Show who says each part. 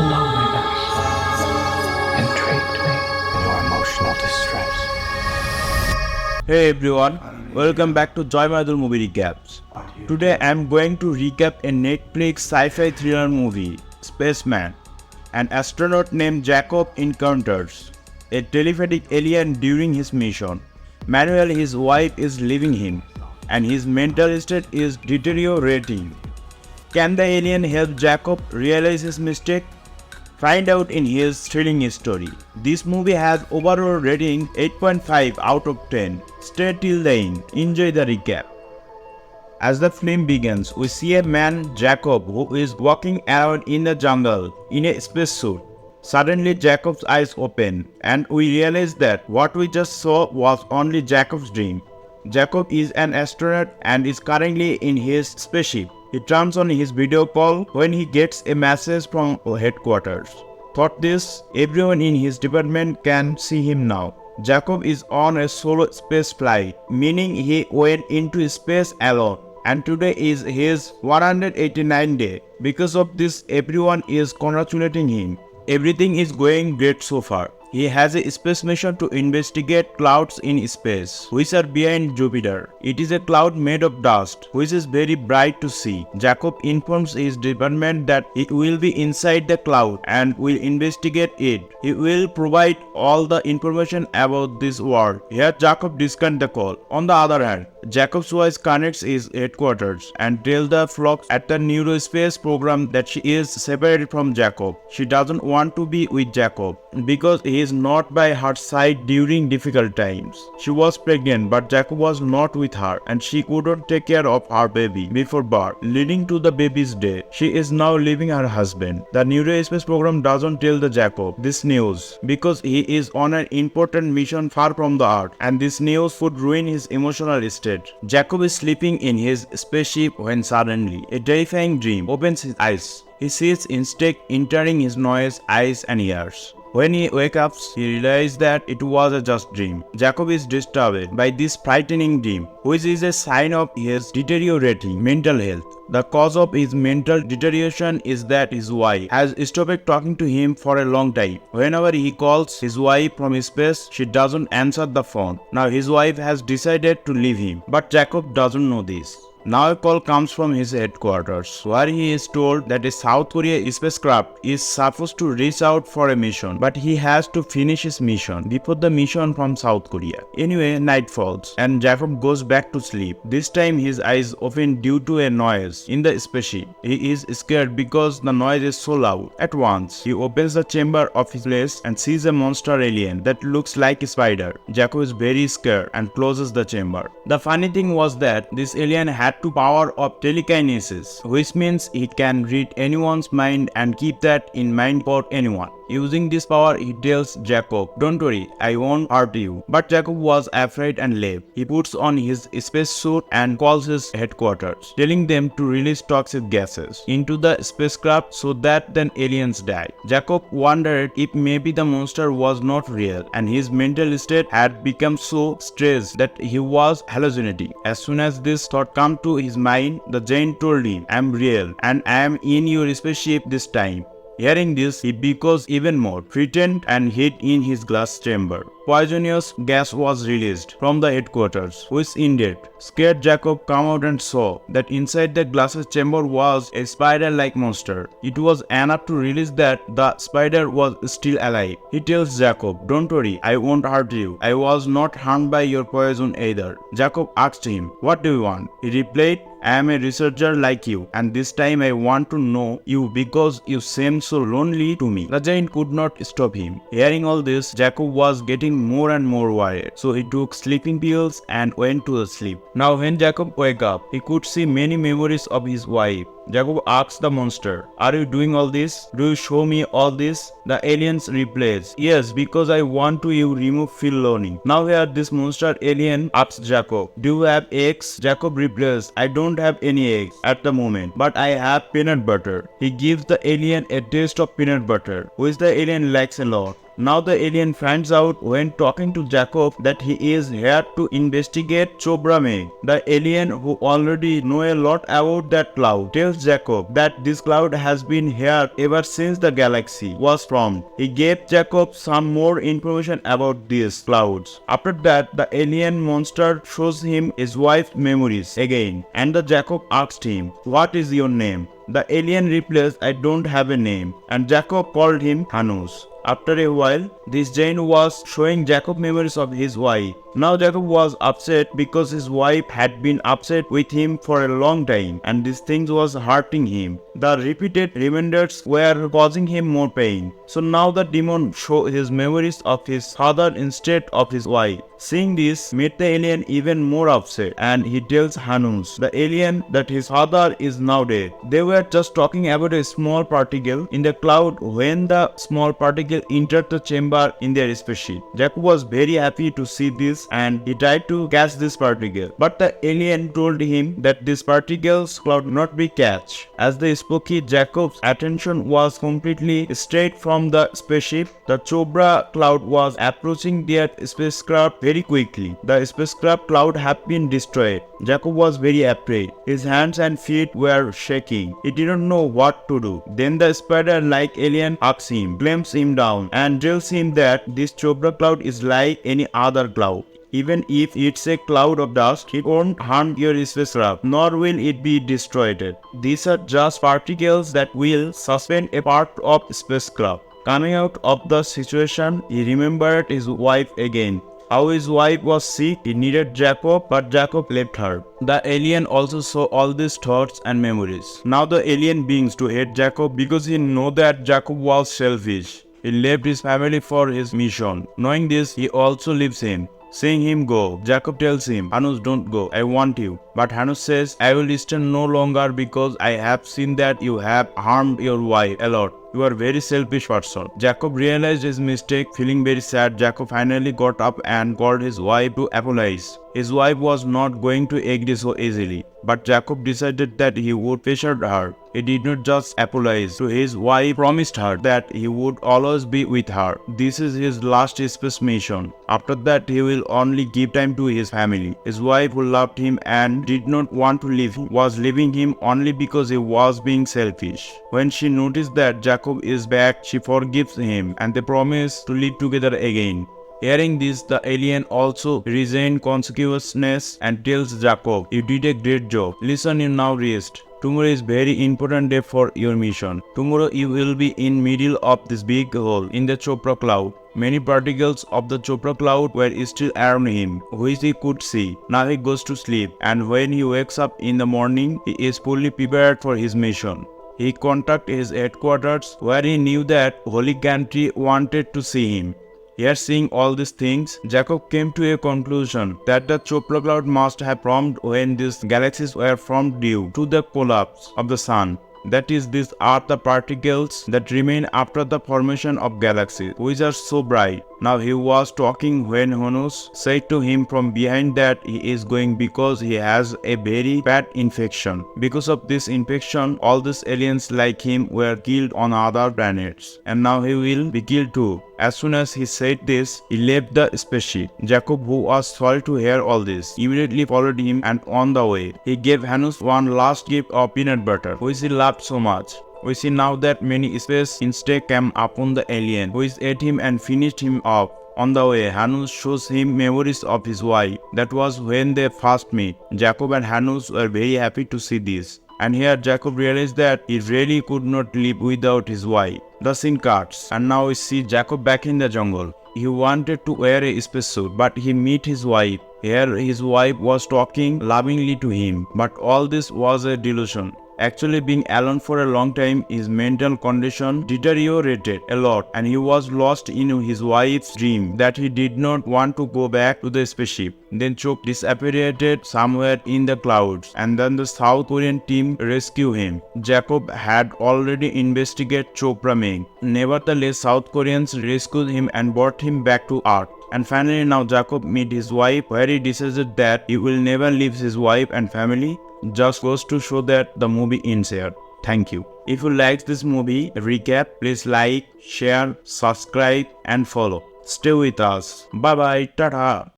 Speaker 1: loneliness intrigued me. And your emotional distress.
Speaker 2: Hey everyone, welcome back to Joymahidul movie recaps. Today I am going to recap a Netflix sci-fi thriller movie, Spaceman. An astronaut named Jakub encounters a telepathic alien during his mission. Meanwhile, his wife is leaving him, and his mental state is deteriorating. Can the alien help Jakub realize his mistake? Find out in his thrilling story. This movie has overall rating 8.5 out of 10. Stay till the end. Enjoy the recap. As the film begins, we see a man, Jakub, who is walking around in the jungle in a spacesuit. Suddenly, Jakub's eyes open, and we realize that what we just saw was only Jakub's dream. Jakub is an astronaut and is currently in his spaceship. He turns on his video call when he gets a message from headquarters. Thought this, everyone in his department can see him now. Jakub is on a solo space flight, meaning he went into space alone. And today is his 189th day. Because of this, everyone is congratulating him. Everything is going great so far. He has a space mission to investigate clouds in space, which are behind Jupiter. It is a cloud made of dust, which is very bright to see. Jakub informs his department that he will be inside the cloud and will investigate it. He will provide all the information about this world. Here Jakub disconnects the call. On the other hand, Jakub's wife connects his headquarters and tells the flocks at the neurospace program that she is separated from Jakub. She doesn't want to be with Jakub because he is not by her side during difficult times. She was pregnant, but Jakub was not with her and she couldn't take care of her baby before birth, leading to the baby's death. She is now leaving her husband. The neurospace program doesn't tell the Jakub this news because he is on an important mission far from the Earth, and this news would ruin his emotional state. Jakub is sleeping in his spaceship when suddenly a terrifying dream opens his eyes. He sees insect entering his nose, eyes and ears. When he wakes up, he realizes that it was a just dream. Jakub is disturbed by this frightening dream, which is a sign of his deteriorating mental health. The cause of his mental deterioration is that his wife has stopped talking to him for a long time. Whenever he calls his wife from space, she doesn't answer the phone. Now his wife has decided to leave him, but Jakub doesn't know this. Now a call comes from his headquarters, where he is told that a South Korea spacecraft is supposed to reach out for a mission, but he has to finish his mission before the mission from South Korea. Anyway, night falls, and Jakub goes back to sleep. This time his eyes open due to a noise in the spaceship. He is scared because the noise is so loud. At once, he opens the chamber of his place and sees a monster alien that looks like a spider. Jakub is very scared and closes the chamber. The funny thing was that this alien had to power of telekinesis, which means he can read anyone's mind and keep that in mind for anyone. Using this power, he tells Jakub, "Don't worry, I won't hurt you." But Jakub was afraid and left. He puts on his spacesuit and calls his headquarters, telling them to release toxic gases into the spacecraft so that the aliens die. Jakub wondered if maybe the monster was not real and his mental state had become so stressed that he was hallucinating. As soon as this thought came to his mind, the giant told him, "I'm real and I am in your spaceship this time." Hearing this, he becomes even more frightened and hid in his glass chamber. Poisonous gas was released from the headquarters, which ended. Scared Jakub came out and saw that inside the glass chamber was a spider-like monster. It was enough to realize that the spider was still alive. He tells Jakub, "Don't worry, I won't hurt you. I was not harmed by your poison either." Jakub asked him, "What do you want?" He replied, "I am a researcher like you, and this time I want to know you because you seem so lonely to me." The giant could not stop him. Hearing all this, Jakub was getting more and more worried, so he took sleeping pills and went to sleep. Now when Jakub woke up, he could see many memories of his wife. Jakub asked the monster, "Are you doing all this? Do you show me all this?" The aliens replies, "Yes, because I want to you remove feel lonely." Now here this monster alien asks Jakub, "Do you have eggs?" Jakub replies, "I don't have any eggs at the moment, but I have peanut butter." He gives the alien a taste of peanut butter, which the alien likes a lot. Now the alien finds out when talking to Jakub that he is here to investigate Chopra. The alien, who already know a lot about that cloud, tells Jakub that this cloud has been here ever since the galaxy was formed. He gave Jakub some more information about these clouds. After that, the alien monster shows him his wife's memories again, and the Jakub asked him, "What is your name?" The alien replies, "I don't have a name," and Jakub called him Hanus. After a while, this giant was showing Jakub memories of his wife. Now Jakub was upset because his wife had been upset with him for a long time, and these things was hurting him. The repeated reminders were causing him more pain. So now the demon show his memories of his father instead of his wife. Seeing this made the alien even more upset, and he tells Hanus, the alien, that his father is now dead. They were just talking about a small particle in the cloud when the small particle entered the chamber in their spaceship. Jakub was very happy to see this, and he tried to catch this particle. But the alien told him that this particles could not be catched. As they spoke, Jakub's attention was completely straight from the spaceship. The Chopra cloud was approaching their spacecraft very quickly. The spacecraft cloud had been destroyed. Jakub was very afraid. His hands and feet were shaking. He didn't know what to do. Then the spider-like alien hugs him, clamps him down, and tells him that this Chopra cloud is like any other cloud. Even if it's a cloud of dust, it won't harm your spacecraft, nor will it be destroyed. These are just particles that will suspend a part of spacecraft. Coming out of the situation, he remembered his wife again. How his wife was sick, he needed Jakub, but Jakub left her. The alien also saw all these thoughts and memories. Now the alien begins to hate Jakub because he knew that Jakub was selfish. He left his family for his mission. Knowing this, he also leaves him. Seeing him go, Jakub tells him, "Hanus, don't go, I want you." But Hanus says, "I will stay no longer because I have seen that you have harmed your wife a lot. You are a very selfish person." Jakub realized his mistake. Feeling very sad, Jakub finally got up and called his wife to apologize. His wife was not going to agree so easily, but Jakub decided that he would pressure her. He did not just apologize to his wife, promised her that he would always be with her. This is his last space mission. After that, he will only give time to his family. His wife, who loved him and did not want to leave him, was leaving him only because he was being selfish. When she noticed that Jakub is back, she forgives him and they promise to live together again. Hearing this, the alien also resigned consciousness and tells Jakub, "You did a great job. Listen, you now rest. Tomorrow is very important day for your mission. Tomorrow you will be in middle of this big hole in the Chopra cloud." Many particles of the Chopra cloud were still around him, which he could see. Now he goes to sleep, and when he wakes up in the morning, he is fully prepared for his mission. He contacted his headquarters, where he knew that Holy Country wanted to see him. Here, seeing all these things, Jakub came to a conclusion that the Chopra cloud must have formed when these galaxies were formed due to the collapse of the sun. That is, these are the particles that remain after the formation of galaxies, which are so bright. Now he was talking when Hanus said to him from behind that he is going because he has a very bad infection. Because of this infection, all these aliens like him were killed on other planets, and now he will be killed too. As soon as he said this, he left the spaceship. Jakub, who was sorry to hear all this, immediately followed him, and on the way, he gave Hanus one last gift of peanut butter, which he loved so much. We see now that many space insects came upon the alien, which ate him and finished him off. On the way, Hanus shows him memories of his wife. That was when they first met. Jakub and Hanus were very happy to see this. And here Jakub realized that he really could not live without his wife. The scene cuts, and now we see Jakub back in the jungle. He wanted to wear a spacesuit, but he met his wife. Here his wife was talking lovingly to him, but all this was a delusion. Actually, being alone for a long time, his mental condition deteriorated a lot, and he was lost in his wife's dream that he did not want to go back to the spaceship. Then Chop disappeared somewhere in the clouds, and then the South Korean team rescued him. Jakub had already investigated Chopra. Nevertheless, South Koreans rescued him and brought him back to Earth. And finally, now Jakub met his wife, where he decided that he will never leave his wife and family. Just goes to show that the movie ends here. Thank you. If you liked this movie recap, please like, share, subscribe and follow. Stay with us. Bye bye. Tata.